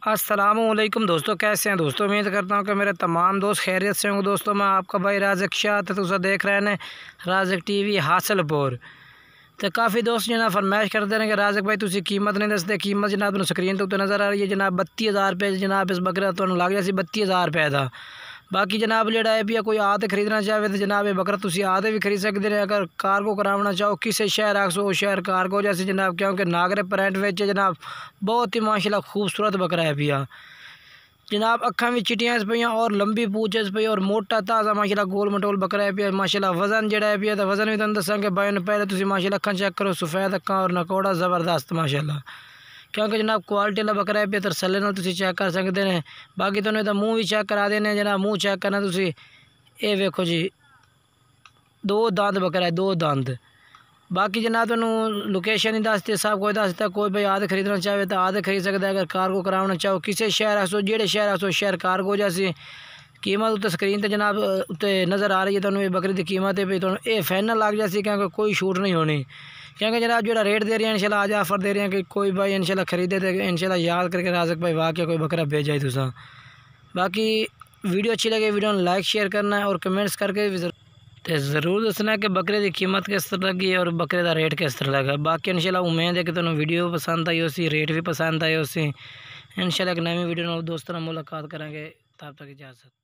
अस्सलामुअलैकुम दोस्तों, कैसे हैं दोस्तों। उम्मीद करता हूँ कि मेरे तमाम दोस्त खैरियत से होंगे। दोस्तों मैं आपका भाई राज़क शाह तुसा देख रहे हैं राज़क टीवी हासिलपुर। तो काफ़ी दोस्त जनाब फरमाइश करते हैं कि राज़क भाई तुसी कीमत नहीं दसते। कीमत जनाब स्क्रीन तो नज़र आ रही है जनाब 32,000 रुपये जनाब इस बकरा तो लग जाए 32,000 रुपये का। बाकी जनाब जो है भी कोई आते खरीदना चाहे तो जनाब ये बकरा तुसी आते भी खरीद सकते हैं। अगर कार्गो कराना चाहो किसी शहर आखो शहर कार्गो जैसे जनाब, क्योंकि नागरे प्रिंट में जनाब बहुत ही माशाल्लाह खूबसूरत बकरा है भैया। जनाब अखा भी चिटियाँ इस पे और लंबी पूछ इस पे और मोटा ताज़ा माशाल्लाह गोल मटोल बकरा है पिया। माशाल्लाह वज़न जड़ा है पिया तो वज़न भी तुम दसा कि भाई ने पहले तुम माशाल्लाह अखा चेक करो, सफ़ेद अखा और नकोड़ा ज़बरदस्त माशाल्लाह, क्योंकि जनाब क्वालिटी वाला बकरा है पिया तो सले नाल तुम चेक कर सकते हैं। बाकी तुम्हें तो मुँह भी चेक करा देने जनाब, मुँह चेक करना तुम ये वेखो जी, दो दांत बकरा है, दो दांत। बाकी जनाब तुम लोकेशन ही दसते सब कोई दसता, कोई भाई आदे खरीदना चाहे तो आदे खरीद सकता है। अगर कार्गो कराना चाहो किसी शहर आसो जेड़े शहर आसो शहर कार्गो जैसी कीमत उत्ते स्क्रीन पर जनाब उत्ते नज़र आ रही है। तुम बकरी की कीमत है भी तुम ये फाइनल लग जाती, क्योंकि कोई छूट नहीं होनी। क्योंकि जनाब जो रेट दे रही है इंशाल्लाह आज ऑफर दे रहे हैं कि कोई भाई इंशाल्लाह खरीदे तो इंशाल्लाह याद करके राज़क भाई वाकई कोई बकरा भेज जाए तुसा। बाकी वीडियो अच्छी लगे वीडियो लाइक शेयर करना है और कमेंट्स करके तो ज़रूर दसना कि बकरे की कीमत किस तरह लगी है और बकरे का रेट किस तरह लगा। बाकी इंशाल्लाह उम्मीद है कि तुम्हें वीडियो पसंद आई उसी रेट भी पसंद आए उसी। इंशाल्लाह एक नई वीडियो दोस्तों मुलाकात करेंगे, तब तक इजाज़त।